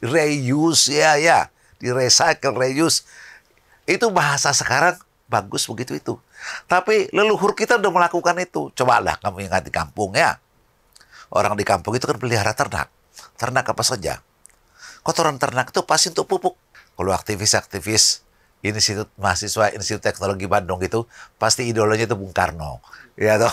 reuse, ya, di recycle, reuse. Itu bahasa sekarang bagus begitu itu. Tapi leluhur kita udah melakukan itu. Cobalah kamu ingat di kampung ya. Orang di kampung itu kan pelihara ternak. Ternak apa saja. Kotoran ternak itu pasti untuk pupuk. Kalau aktivis-aktivis Institut Mahasiswa Institut Teknologi Bandung itu pasti idolanya itu Bung Karno. Ya toh.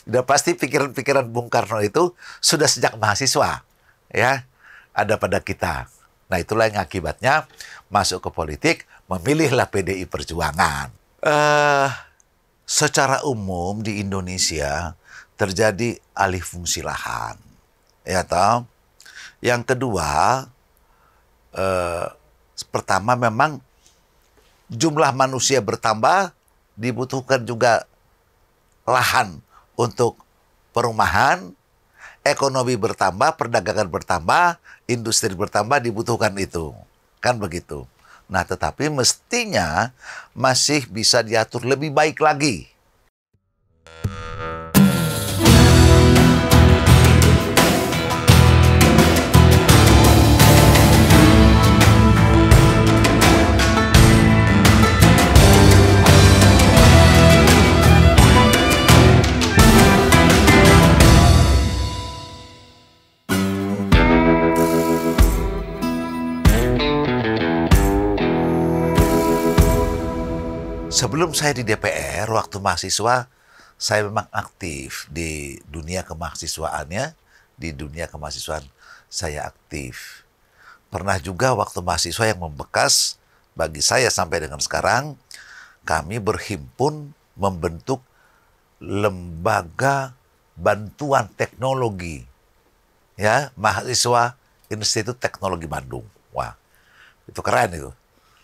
Udah pasti pikiran-pikiran Bung Karno itu sudah sejak mahasiswa. Ya, ada pada kita. Nah, itulah yang akibatnya masuk ke politik, memilihlah PDI Perjuangan. Secara umum di Indonesia terjadi alih fungsi lahan. Ya toh. Yang kedua, pertama memang jumlah manusia bertambah, dibutuhkan juga lahan untuk perumahan, ekonomi bertambah, perdagangan bertambah, industri bertambah, dibutuhkan itu. Kan begitu. Nah, tetapi mestinya masih bisa diatur lebih baik lagi. Sebelum saya di DPR, waktu mahasiswa, saya memang aktif di dunia kemahasiswaannya. Di dunia kemahasiswaan, saya aktif. Pernah juga waktu mahasiswa yang membekas, bagi saya sampai dengan sekarang, kami berhimpun membentuk lembaga bantuan teknologi. Ya, mahasiswa Institut Teknologi Bandung. Wah, itu keren itu.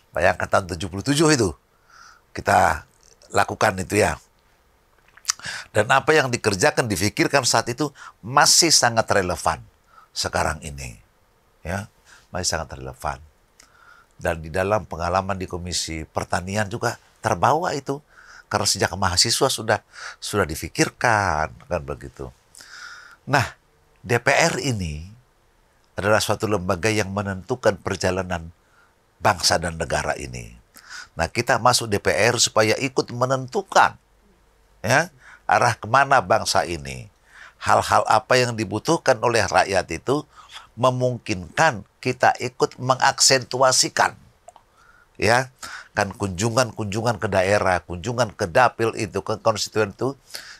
Bayangkan tahun 77 itu. Kita lakukan itu ya. Dan apa yang dikerjakan, difikirkan saat itu masih sangat relevan sekarang ini. Ya, masih sangat relevan. Dan di dalam pengalaman di Komisi Pertanian juga terbawa itu. Karena sejak mahasiswa sudah difikirkan, kan begitu. Nah, DPR ini adalah suatu lembaga yang menentukan perjalanan bangsa dan negara ini. Nah, kita masuk DPR supaya ikut menentukan ya, arah kemana bangsa ini. Hal-hal apa yang dibutuhkan oleh rakyat itu memungkinkan kita ikut mengaksentuasikan. Ya, kan kunjungan-kunjungan ke daerah, kunjungan ke dapil itu, ke konstituen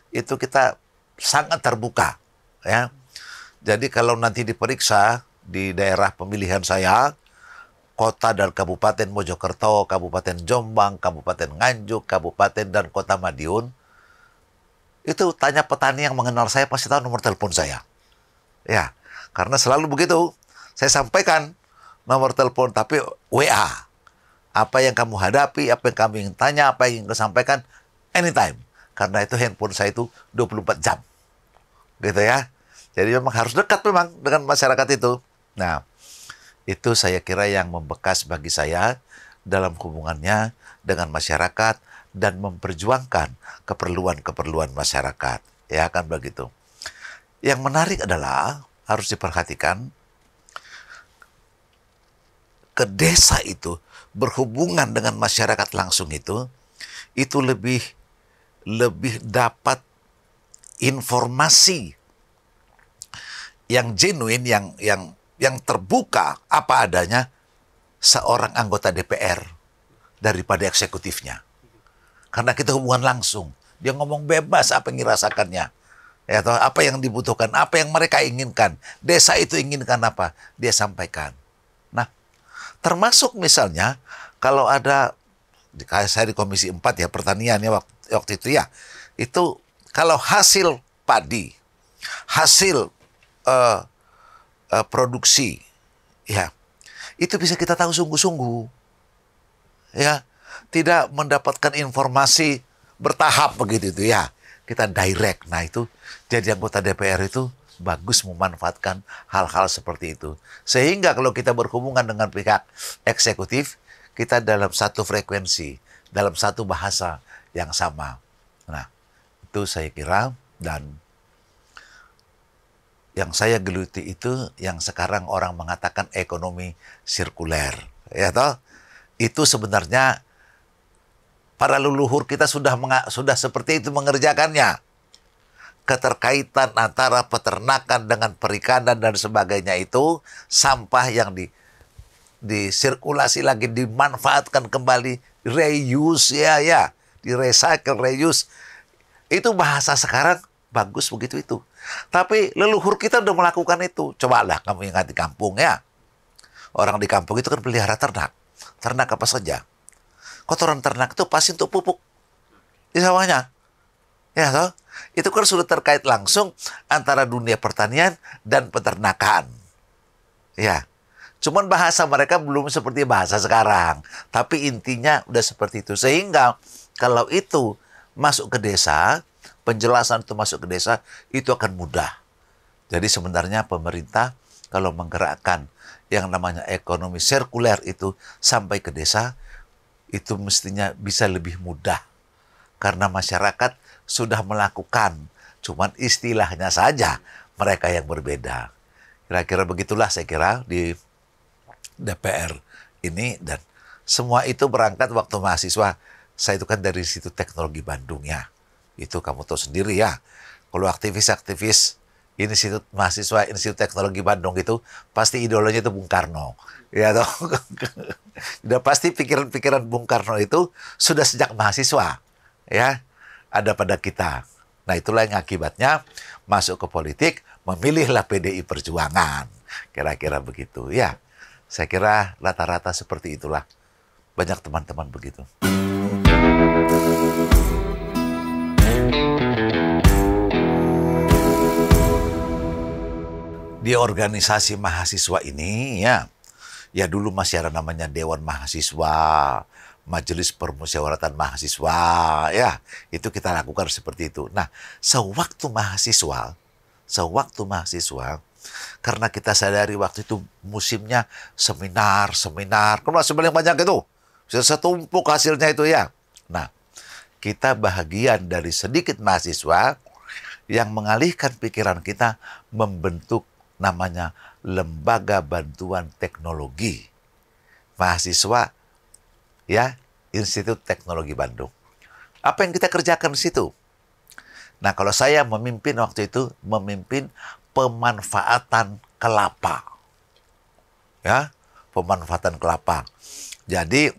itu kita sangat terbuka. Ya, jadi kalau nanti diperiksa di daerah pemilihan saya, kota dan Kabupaten Mojokerto, Kabupaten Jombang, Kabupaten Nganjuk, Kabupaten dan Kota Madiun, itu tanya petani yang mengenal saya pasti tahu nomor telepon saya. Ya, karena selalu begitu. Saya sampaikan nomor telepon, tapi WA. Apa yang kamu hadapi, apa yang kamu ingin tanya, apa yang ingin kamu sampaikan, anytime. Karena itu handphone saya itu 24 jam. Gitu ya. Jadi memang harus dekat memang dengan masyarakat itu. Nah, itu saya kira yang membekas bagi saya dalam hubungannya dengan masyarakat dan memperjuangkan keperluan-keperluan masyarakat. Ya kan begitu. Yang menarik adalah harus diperhatikan ke desa itu berhubungan dengan masyarakat langsung itu lebih dapat informasi yang genuine, yang terbuka apa adanya seorang anggota DPR daripada eksekutifnya. Karena kita hubungan langsung. Dia ngomong bebas apa yang dirasakannya. Ya, atau apa yang dibutuhkan, apa yang mereka inginkan. Desa itu inginkan apa, dia sampaikan. Nah, termasuk misalnya kalau ada, saya di Komisi 4 ya, pertanian ya waktu itu ya, itu kalau hasil padi, hasil produksi, ya, itu bisa kita tahu sungguh-sungguh, ya, tidak mendapatkan informasi bertahap begitu itu ya, kita direct. Nah itu jadi anggota DPR itu bagus memanfaatkan hal-hal seperti itu, sehingga kalau kita berhubungan dengan pihak eksekutif, kita dalam satu frekuensi, dalam satu bahasa yang sama. Nah itu saya kira, dan yang saya geluti itu yang sekarang orang mengatakan ekonomi sirkuler, ya toh? Itu sebenarnya para leluhur kita sudah seperti itu mengerjakannya. Keterkaitan antara peternakan dengan perikanan dan sebagainya itu, sampah yang disirkulasi lagi, dimanfaatkan kembali, reuse ya, di recycle, reuse. Itu bahasa sekarang bagus begitu itu. Tapi leluhur kita udah melakukan itu. Cobalah kamu ingat di kampung ya. Orang di kampung itu kan pelihara ternak. Ternak apa saja. Kotoran ternak itu pasti untuk pupuk di sawahnya. Ya toh? Itu kan sudah terkait langsung antara dunia pertanian dan peternakan. Ya. Cuman bahasa mereka belum seperti bahasa sekarang. Tapi intinya udah seperti itu. Sehingga kalau itu masuk ke desa, penjelasan itu masuk ke desa, itu akan mudah. Jadi sebenarnya pemerintah kalau menggerakkan yang namanya ekonomi sirkuler itu sampai ke desa, itu mestinya bisa lebih mudah. Karena masyarakat sudah melakukan, cuman istilahnya saja mereka yang berbeda. Kira-kira begitulah saya kira di DPR ini, dan semua itu berangkat waktu mahasiswa. Saya itu kan dari situ Teknologi Bandung ya. Itu kamu tahu sendiri ya. Kalau aktivis-aktivis Institut Mahasiswa Institut Teknologi Bandung itu pasti idolanya itu Bung Karno. Ya toh. Sudah pasti pikiran-pikiran Bung Karno itu sudah sejak mahasiswa ya ada pada kita. Nah itulah yang akibatnya masuk ke politik, memilihlah PDI Perjuangan. Kira-kira begitu ya. Saya kira rata-rata seperti itulah. Banyak teman-teman begitu. Di organisasi mahasiswa ini ya dulu masih ada namanya Dewan Mahasiswa, Majelis Permusyawaratan Mahasiswa, ya itu kita lakukan seperti itu. Nah, sewaktu mahasiswa, karena kita sadari waktu itu musimnya seminar, kan masih paling banyak itu, setumpuk hasilnya itu ya. Nah, kita bahagian dari sedikit mahasiswa yang mengalihkan pikiran kita membentuk namanya Lembaga Bantuan Teknologi Mahasiswa ya Institut Teknologi Bandung. Apa yang kita kerjakan di situ? Nah, kalau saya memimpin waktu itu, memimpin pemanfaatan kelapa. Ya, pemanfaatan kelapa. Jadi,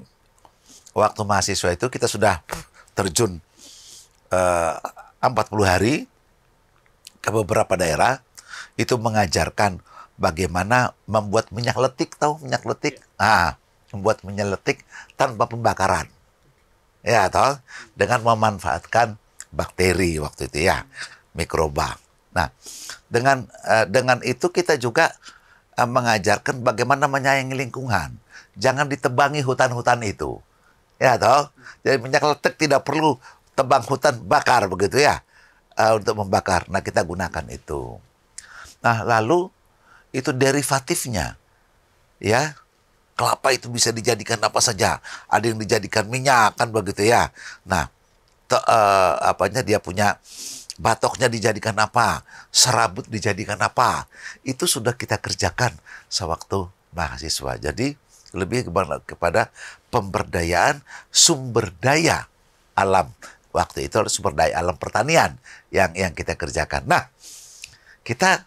waktu mahasiswa itu kita sudah terjun 40 hari ke beberapa daerah, itu mengajarkan bagaimana membuat minyak letik, tahu minyak letik? Membuat minyak letik tanpa pembakaran. Ya, toh, dengan memanfaatkan bakteri waktu itu ya, mikroba. Nah, dengan itu kita juga mengajarkan bagaimana menyayangi lingkungan. Jangan ditebangi hutan-hutan itu. Ya, toh. Jadi minyak letik tidak perlu tebang hutan, bakar begitu ya. Untuk membakar. Nah, kita gunakan itu. Nah, lalu itu derivatifnya. Ya, kelapa itu bisa dijadikan apa saja. Ada yang dijadikan minyak kan begitu ya. Nah, dia punya batoknya dijadikan apa, serabut dijadikan apa. Itu sudah kita kerjakan sewaktu mahasiswa. Jadi lebih kepada pemberdayaan sumber daya alam. Waktu itu sumber daya alam pertanian yang kita kerjakan. Nah, kita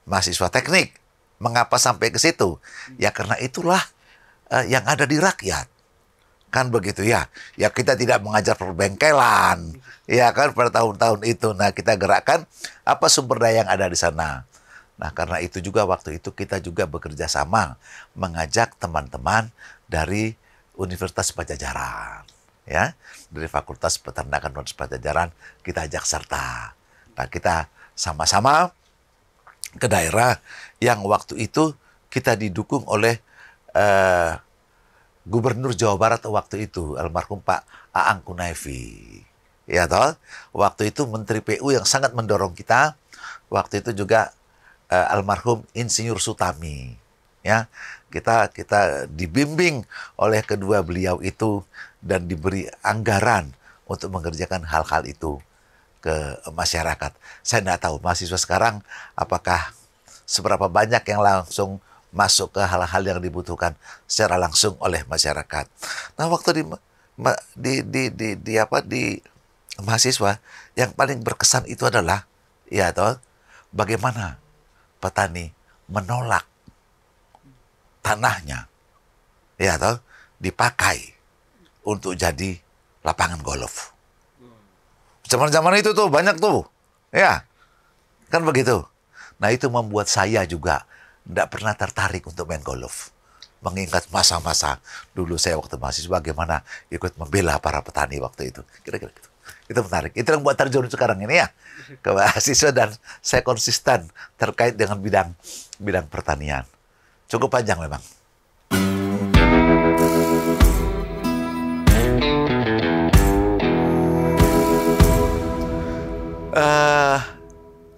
mahasiswa teknik. Mengapa sampai ke situ? Ya karena itulah yang ada di rakyat. Kan begitu ya. Ya kita tidak mengajar perbengkelan. Ya kan pada tahun-tahun itu. Nah kita gerakkan apa sumber daya yang ada di sana. Nah karena itu juga waktu itu kita juga bekerja sama. Mengajak teman-teman dari Universitas Pajajaran. Ya, dari Fakultas Peternakan Universitas Pajajaran kita ajak serta. Nah kita sama-sama ke daerah yang waktu itu kita didukung oleh Gubernur Jawa Barat waktu itu, almarhum Pak Aang Kunaifi. Ya toh, waktu itu Menteri PU yang sangat mendorong kita, waktu itu juga almarhum Insinyur Sutami. Ya, kita dibimbing oleh kedua beliau itu dan diberi anggaran untuk mengerjakan hal-hal itu. ke masyarakat. Saya tidak tahu mahasiswa sekarang apakah seberapa banyak yang langsung masuk ke hal-hal yang dibutuhkan secara langsung oleh masyarakat. Nah, waktu di mahasiswa yang paling berkesan itu adalah ya toh bagaimana petani menolak tanahnya ya toh dipakai untuk jadi lapangan golf. Zaman-zaman itu tuh banyak tuh. Ya. Kan begitu. Nah, itu membuat saya juga tidak pernah tertarik untuk main golf. Mengingat masa-masa dulu saya waktu mahasiswa bagaimana ikut membela para petani waktu itu. Kira-kira gitu. Itu menarik. Itu yang buat terjun sekarang ini ya. Ke mahasiswa dan saya konsisten terkait dengan bidang pertanian. Cukup panjang memang.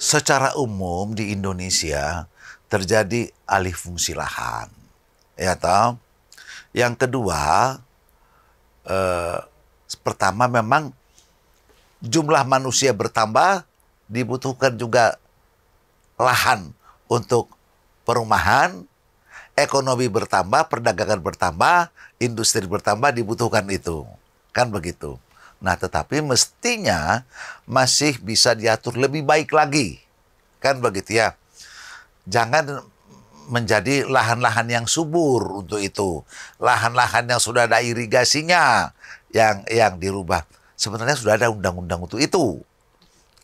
Secara umum di Indonesia terjadi alih fungsi lahan, ya toh. Yang kedua, pertama memang jumlah manusia bertambah, dibutuhkan juga lahan untuk perumahan, ekonomi bertambah, perdagangan bertambah, industri bertambah, dibutuhkan itu, kan begitu. Nah, tetapi mestinya masih bisa diatur lebih baik lagi. Kan begitu ya. Jangan menjadi lahan-lahan yang subur untuk itu. Lahan-lahan yang sudah ada irigasinya yang dirubah. Sebenarnya sudah ada undang-undang untuk itu.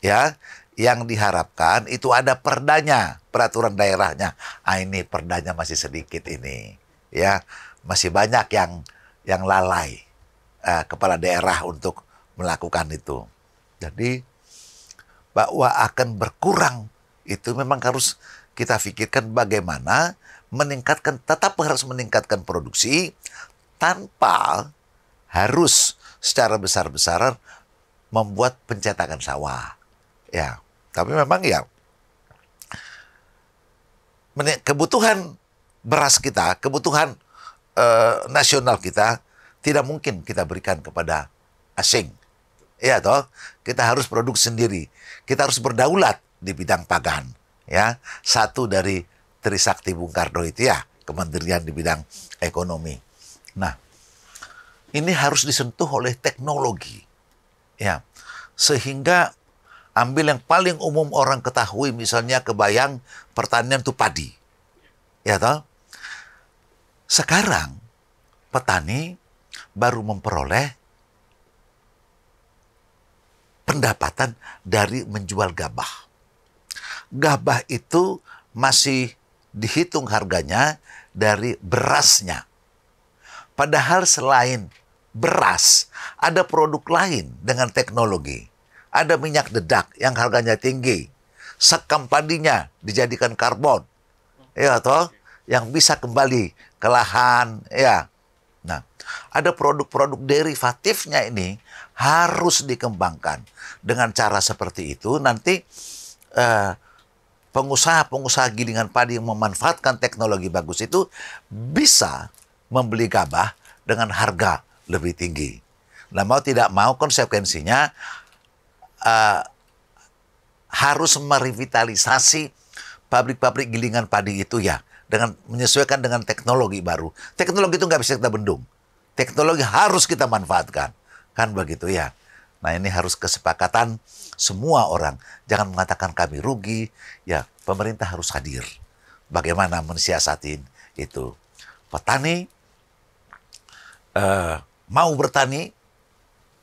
Ya, yang diharapkan itu ada perdanya, peraturan daerahnya. Ini perdanya masih sedikit ini. Ya, masih banyak yang lalai kepala daerah untuk melakukan itu. Jadi bahwa akan berkurang itu memang harus kita pikirkan bagaimana tetap harus meningkatkan produksi tanpa harus secara besar-besaran membuat pencetakan sawah. Ya, tapi memang ya kebutuhan beras kita, kebutuhan nasional kita tidak mungkin kita berikan kepada asing. Ya toh, kita harus produksi sendiri. Kita harus berdaulat di bidang pangan. Ya, satu dari Trisakti Bung Karno itu ya, kementerian di bidang ekonomi. Nah, ini harus disentuh oleh teknologi. Ya, sehingga ambil yang paling umum orang ketahui, misalnya kebayang pertanian itu padi. Ya toh, sekarang petani baru memperoleh pendapatan dari menjual gabah. Gabah itu masih dihitung harganya dari berasnya. Padahal selain beras, ada produk lain dengan teknologi. Ada minyak dedak yang harganya tinggi. Sekam padinya dijadikan karbon. Ya toh, yang bisa kembali ke lahan, ya. Nah, ada produk-produk derivatifnya ini harus dikembangkan. Dengan cara seperti itu, nanti pengusaha-pengusaha gilingan padi yang memanfaatkan teknologi bagus itu bisa membeli gabah dengan harga lebih tinggi. Nah, mau tidak mau konsekuensinya harus merevitalisasi pabrik-pabrik gilingan padi itu ya, dengan menyesuaikan dengan teknologi baru. Teknologi itu nggak bisa kita bendung. Teknologi harus kita manfaatkan. Kan begitu ya. Nah, ini harus kesepakatan semua orang. Jangan mengatakan kami rugi. Ya, pemerintah harus hadir. Bagaimana mensiasati itu. Petani mau bertani,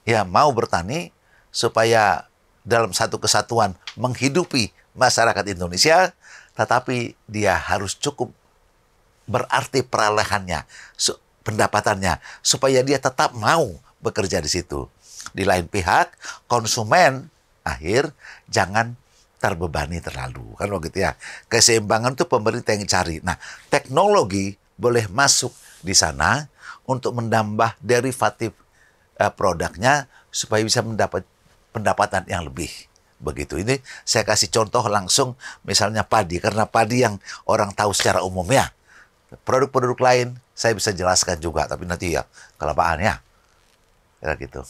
ya mau bertani supaya dalam satu kesatuan menghidupi masyarakat Indonesia, tetapi dia harus cukup berarti perolehannya, pendapatannya, supaya dia tetap mau bekerja di situ. Di lain pihak, konsumen akhir jangan terbebani terlalu. Kan begitu ya. Keseimbangan itu pemerintah yang cari. Nah, teknologi boleh masuk di sana untuk menambah derivatif produknya supaya bisa mendapat pendapatan yang lebih. Begitu. Ini saya kasih contoh langsung misalnya padi. Karena padi yang orang tahu secara umum ya. Produk-produk lain saya bisa jelaskan juga. Tapi nanti ya kelamaan ya. Ya gitu.